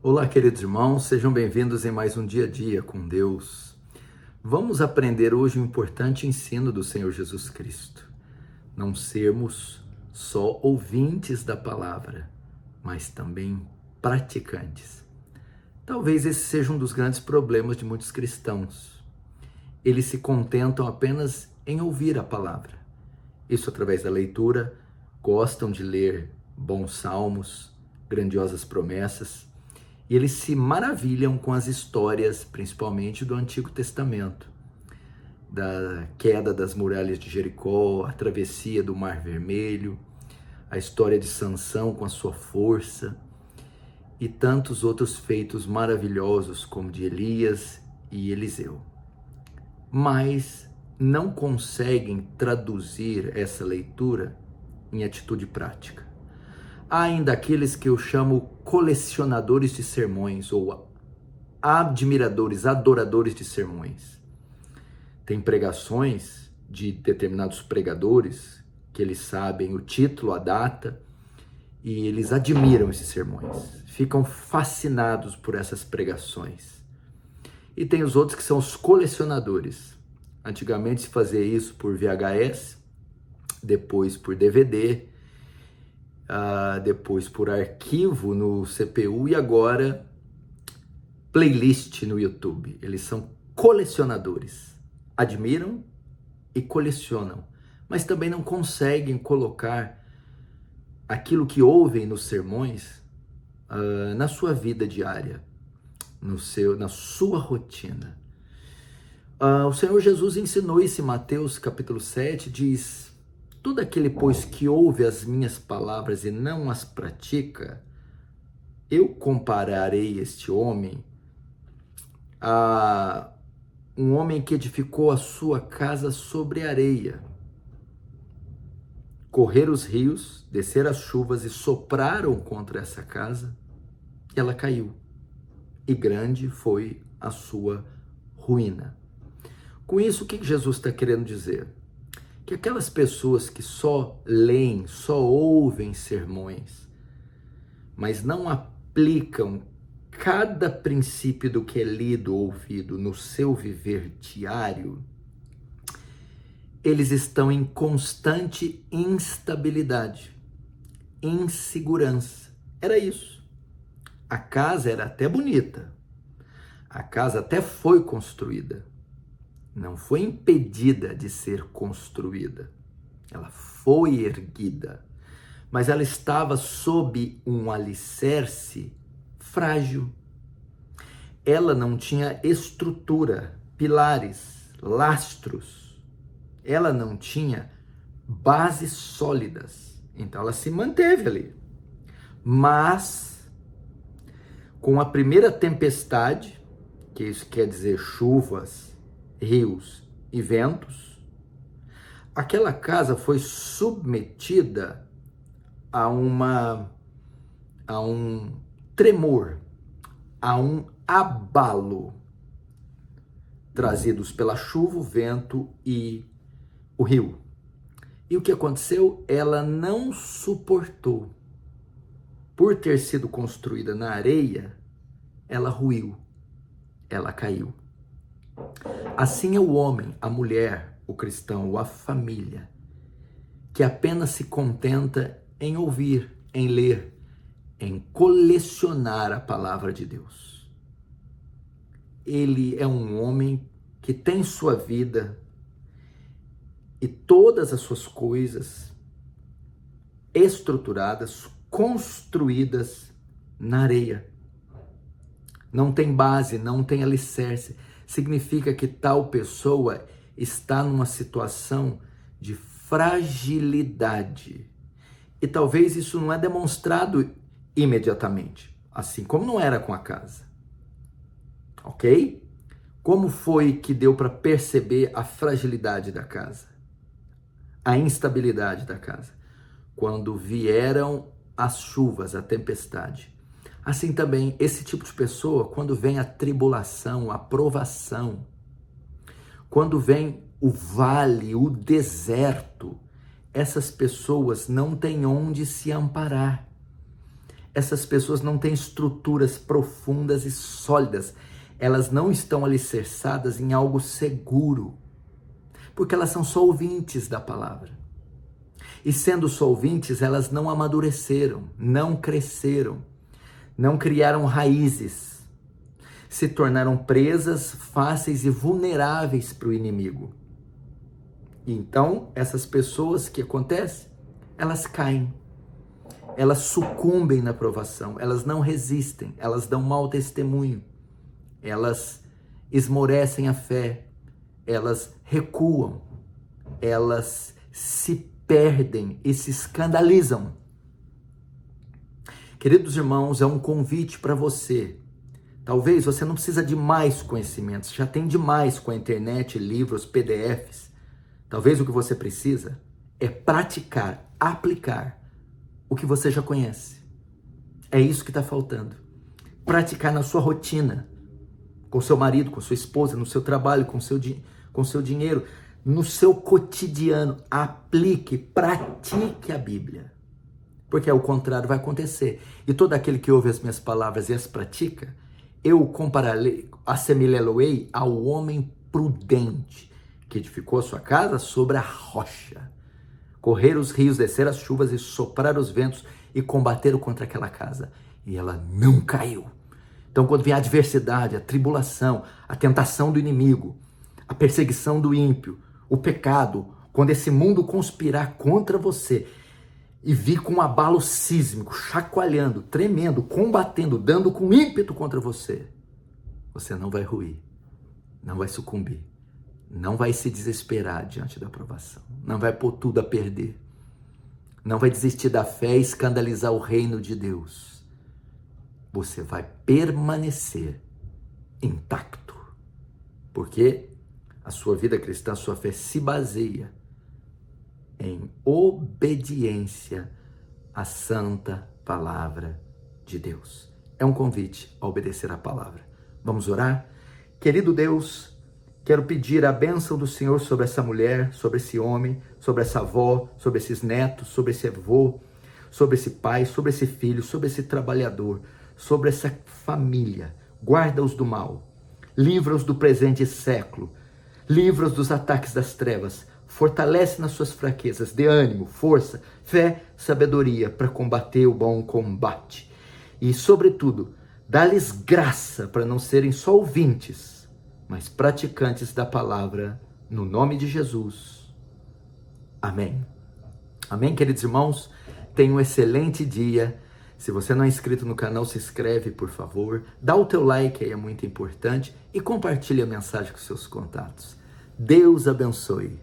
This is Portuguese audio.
Olá, queridos irmãos, sejam bem-vindos em mais um Dia a Dia com Deus. Vamos aprender hoje um importante ensino do Senhor Jesus Cristo. Não sermos só ouvintes da palavra, mas também praticantes. Talvez esse seja um dos grandes problemas de muitos cristãos. Eles se contentam apenas em ouvir a palavra. Isso através da leitura, gostam de ler bons salmos, grandiosas promessas, e eles se maravilham com as histórias, principalmente do Antigo Testamento, da queda das muralhas de Jericó, a travessia do Mar Vermelho, a história de Sansão com a sua força e tantos outros feitos maravilhosos como de Elias e Eliseu. Mas não conseguem traduzir essa leitura em atitude prática. Há ainda aqueles que eu chamo colecionadores de sermões ou admiradores, adoradores de sermões. Tem pregações de determinados pregadores que eles sabem o título, a data, e eles admiram esses sermões, ficam fascinados por essas pregações. E tem os outros que são os colecionadores. Antigamente se fazia isso por VHS, depois por DVD, depois por arquivo no CPU e agora playlist no YouTube. Eles são colecionadores, admiram e colecionam, mas também não conseguem colocar aquilo que ouvem nos sermões na sua vida diária, na sua rotina. O Senhor Jesus ensinou isso em Mateus capítulo 7, diz: todo aquele, pois, que ouve as minhas palavras e não as pratica, eu compararei este homem a um homem que edificou a sua casa sobre areia. Correram os rios, desceram as chuvas e sopraram contra essa casa, e ela caiu. E grande foi a sua ruína. Com isso, o que Jesus está querendo dizer? Que aquelas pessoas que só leem, só ouvem sermões, mas não aplicam cada princípio do que é lido ou ouvido no seu viver diário, eles estão em constante instabilidade, insegurança. Era isso. A casa era até bonita, a casa até foi construída, não foi impedida de ser construída, ela foi erguida, mas ela estava sob um alicerce frágil. Ela não tinha estrutura, pilares, lastros, ela não tinha bases sólidas, então ela se manteve ali. Mas com a primeira tempestade, que isso quer dizer chuvas, rios e ventos, aquela casa foi submetida a um tremor, a um abalo, trazidos pela chuva, o vento e o rio. E o que aconteceu? Ela não suportou. Por ter sido construída na areia, ela ruiu, ela caiu. Assim é o homem, a mulher, o cristão, a família, que apenas se contenta em ouvir, em ler, em colecionar a palavra de Deus. Ele é um homem que tem sua vida e todas as suas coisas estruturadas, construídas na areia. Não tem base, não tem alicerce. Significa que tal pessoa está numa situação de fragilidade. E talvez isso não é demonstrado imediatamente, assim como não era com a casa. Ok? Como foi que deu para perceber a fragilidade da casa? A instabilidade da casa? Quando vieram as chuvas, a tempestade. Assim também, esse tipo de pessoa, quando vem a tribulação, a provação, quando vem o vale, o deserto, essas pessoas não têm onde se amparar. essas pessoas não têm estruturas profundas e sólidas. Elas não estão alicerçadas em algo seguro, porque elas são só ouvintes da palavra. E sendo só ouvintes, elas não amadureceram, não cresceram, não criaram raízes, se tornaram presas fáceis e vulneráveis para o inimigo. Então, essas pessoas, o que acontece? Elas caem, elas sucumbem na provação, elas não resistem, elas dão mau testemunho, elas esmorecem a fé, elas recuam, elas se perdem e se escandalizam. Queridos irmãos, é um convite para você. Talvez você não precisa de mais conhecimentos, já tem demais com a internet, livros, PDFs. Talvez o que você precisa é praticar, aplicar o que você já conhece. É isso que está faltando. Praticar na sua rotina, com seu marido, com sua esposa, no seu trabalho, com seu dinheiro, no seu cotidiano. Aplique, pratique a Bíblia. Porque o contrário vai acontecer. E todo aquele que ouve as minhas palavras e as pratica, eu compararei, assemelhá-lo-ei ao homem prudente, que edificou a sua casa sobre a rocha. Correr os rios, descer as chuvas e soprar os ventos e combateram contra aquela casa. E ela não caiu. Então, quando vier a adversidade, a tribulação, a tentação do inimigo, a perseguição do ímpio, o pecado, quando esse mundo conspirar contra você e vir com um abalo sísmico, chacoalhando, tremendo, combatendo, dando com ímpeto contra você, você não vai ruir, não vai sucumbir, não vai se desesperar diante da provação, não vai pôr tudo a perder, não vai desistir da fé e escandalizar o reino de Deus. Você vai permanecer intacto, porque a sua vida cristã, a sua fé se baseia em obediência à santa palavra de Deus. É um convite a obedecer a palavra. Vamos orar? Querido Deus, quero pedir a bênção do Senhor sobre essa mulher, sobre esse homem, sobre essa avó, sobre esses netos, sobre esse avô, sobre esse pai, sobre esse filho, sobre esse trabalhador, sobre essa família. Guarda-os do mal, livra-os do presente século, livra-os dos ataques das trevas, fortalece nas suas fraquezas, dê ânimo, força, fé, sabedoria para combater o bom combate. E, sobretudo, dá-lhes graça para não serem só ouvintes, mas praticantes da palavra, no nome de Jesus. Amém. Amém, queridos irmãos? Tenha um excelente dia. Se você não é inscrito no canal, se inscreve, por favor. Dá o teu like aí, é muito importante. E compartilhe a mensagem com seus contatos. Deus abençoe.